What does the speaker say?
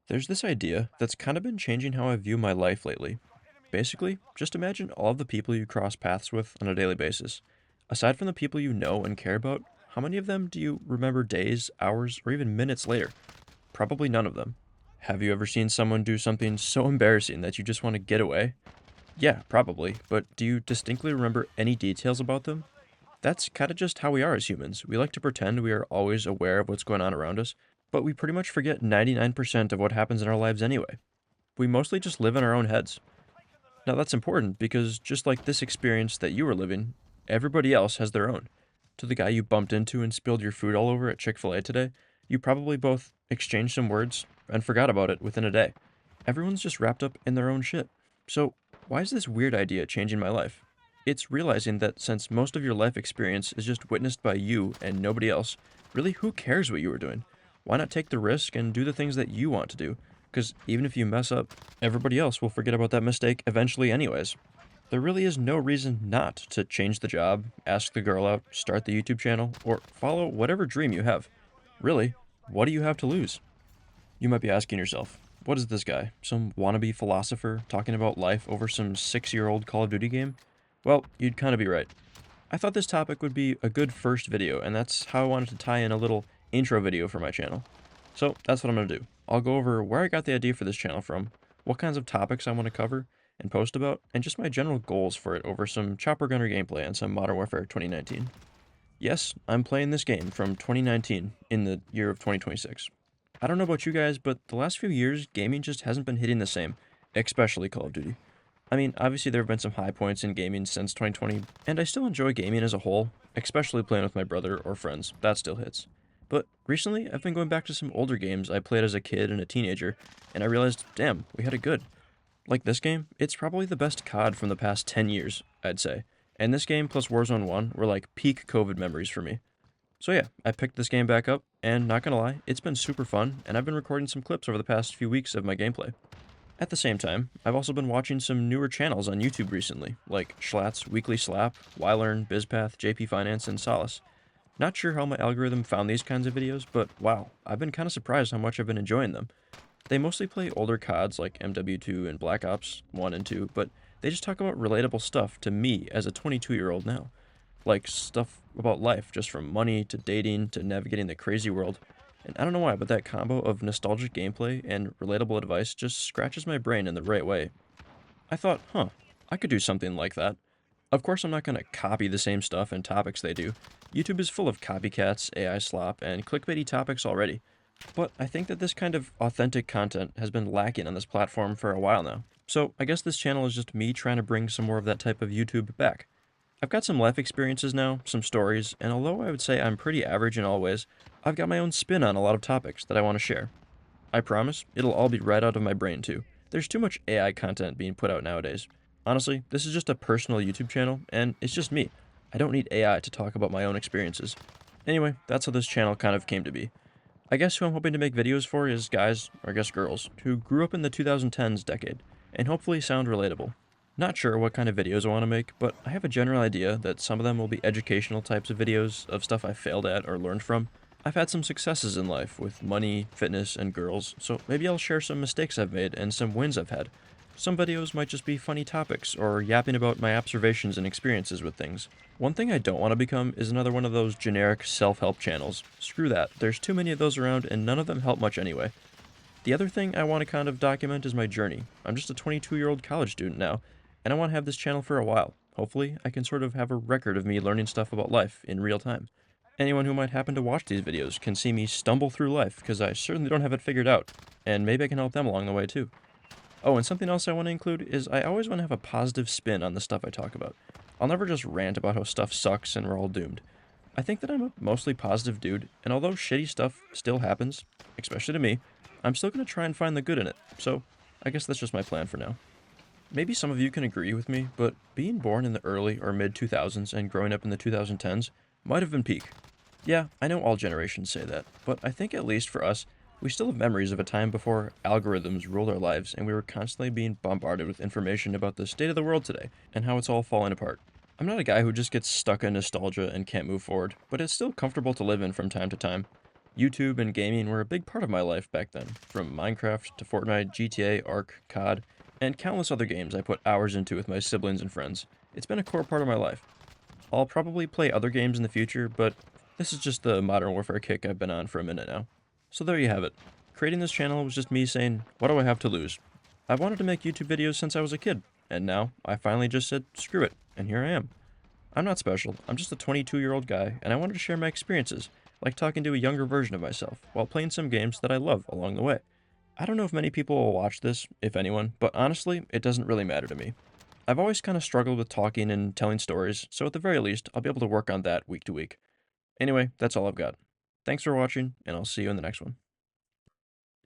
There's this idea that's kind of been changing how I view my life lately. Basically, just imagine all of the people you cross paths with on a daily basis. Aside from the people you know and care about, how many of them do you remember days, hours, or even minutes later? Probably none of them. Have you ever seen someone do something so embarrassing that you just want to get away? Yeah, probably, but do you distinctly remember any details about them? That's kind of just how we are as humans. We like to pretend we are always aware of what's going on around us, but we pretty much forget 99% of what happens in our lives anyway. We mostly just live in our own heads. Now, that's important because just like this experience that you were living, everybody else has their own. To the guy you bumped into and spilled your food all over at Chick fil A today, you probably both exchanged some words and forgot about it within a day. Everyone's just wrapped up in their own shit. So, why is this weird idea changing my life? It's realizing that since most of your life experience is just witnessed by you and nobody else, really who cares what you were doing? Why not take the risk and do the things that you want to do? Because even if you mess up, everybody else will forget about that mistake eventually, anyways. There really is no reason not to change the job, ask the girl out, start the YouTube channel, or follow whatever dream you have. Really, what do you have to lose? You might be asking yourself, what is this guy? Some wannabe philosopher talking about life over some 6-year-old Call of Duty game? Well, you'd kind of be right. I thought this topic would be a good first video, and that's how I wanted to tie in a little intro video for my channel. So that's what I'm going to do. I'll go over where I got the idea for this channel from, what kinds of topics I want to cover and post about, and just my general goals for it over some Chopper Gunner gameplay and some Modern Warfare 2019. Yes, I'm playing this game from 2019 in the year of 2026. I don't know about you guys, but the last few years, gaming just hasn't been hitting the same, especially Call of Duty. I mean, obviously there have been some high points in gaming since 2020, and I still enjoy gaming as a whole, especially playing with my brother or friends. That still hits. But recently, I've been going back to some older games I played as a kid and a teenager, and I realized, damn, we had it good. Like this game, it's probably the best COD from the past 10 years, I'd say. And this game plus Warzone 1 were like peak COVID memories for me. So yeah, I picked this game back up, and not gonna lie, it's been super fun, and I've been recording some clips over the past few weeks of my gameplay. At the same time, I've also been watching some newer channels on YouTube recently, like Schlatt's Weekly Slap, Wylearn, BizPath, JP Finance, and Solace. Not sure how my algorithm found these kinds of videos, but wow, I've been kind of surprised how much I've been enjoying them. They mostly play older CODs like MW2 and Black Ops 1 and 2, but they just talk about relatable stuff to me as a 22-year-old now. Like stuff about life, just from money to dating to navigating the crazy world. And I don't know why, but that combo of nostalgic gameplay and relatable advice just scratches my brain in the right way. I thought, huh, I could do something like that. Of course, I'm not going to copy the same stuff and topics they do. YouTube is full of copycats, AI slop, and clickbaity topics already. But I think that this kind of authentic content has been lacking on this platform for a while now. So I guess this channel is just me trying to bring some more of that type of YouTube back. I've got some life experiences now, some stories, and although I would say I'm pretty average in all ways, I've got my own spin on a lot of topics that I want to share. I promise, it'll all be right out of my brain too. There's too much AI content being put out nowadays. Honestly, this is just a personal YouTube channel, and it's just me. I don't need AI to talk about my own experiences. Anyway, that's how this channel kind of came to be. I guess who I'm hoping to make videos for is guys, or I guess girls, who grew up in the 2010s decade, and hopefully sound relatable. Not sure what kind of videos I want to make, but I have a general idea that some of them will be educational types of videos of stuff I failed at or learned from. I've had some successes in life with money, fitness, and girls, so maybe I'll share some mistakes I've made and some wins I've had. Some videos might just be funny topics or yapping about my observations and experiences with things. One thing I don't want to become is another one of those generic self-help channels. Screw that, there's too many of those around and none of them help much anyway. The other thing I want to kind of document is my journey. I'm just a 22-year-old college student now, and I want to have this channel for a while. Hopefully, I can sort of have a record of me learning stuff about life in real time. Anyone who might happen to watch these videos can see me stumble through life because I certainly don't have it figured out, and maybe I can help them along the way too. Oh, and something else I want to include is I always want to have a positive spin on the stuff I talk about. I'll never just rant about how stuff sucks and we're all doomed. I think that I'm a mostly positive dude, and although shitty stuff still happens, especially to me, I'm still going to try and find the good in it. So, I guess that's just my plan for now. Maybe some of you can agree with me, but being born in the early or mid 2000s and growing up in the 2010s might have been peak. Yeah, I know all generations say that, but I think at least for us, we still have memories of a time before algorithms ruled our lives and we were constantly being bombarded with information about the state of the world today and how it's all falling apart. I'm not a guy who just gets stuck in nostalgia and can't move forward, but it's still comfortable to live in from time to time. YouTube and gaming were a big part of my life back then, from Minecraft to Fortnite, GTA, Ark, COD, and countless other games I put hours into with my siblings and friends. It's been a core part of my life. I'll probably play other games in the future, but this is just the Modern Warfare kick I've been on for a minute now. So there you have it. Creating this channel was just me saying, what do I have to lose? I've wanted to make YouTube videos since I was a kid, and now I finally just said, screw it, and here I am. I'm not special, I'm just a 22-year-old guy, and I wanted to share my experiences, like talking to a younger version of myself, while playing some games that I love along the way. I don't know if many people will watch this, if anyone, but honestly, it doesn't really matter to me. I've always kind of struggled with talking and telling stories, so at the very least, I'll be able to work on that week to week. Anyway, that's all I've got. Thanks for watching, and I'll see you in the next one.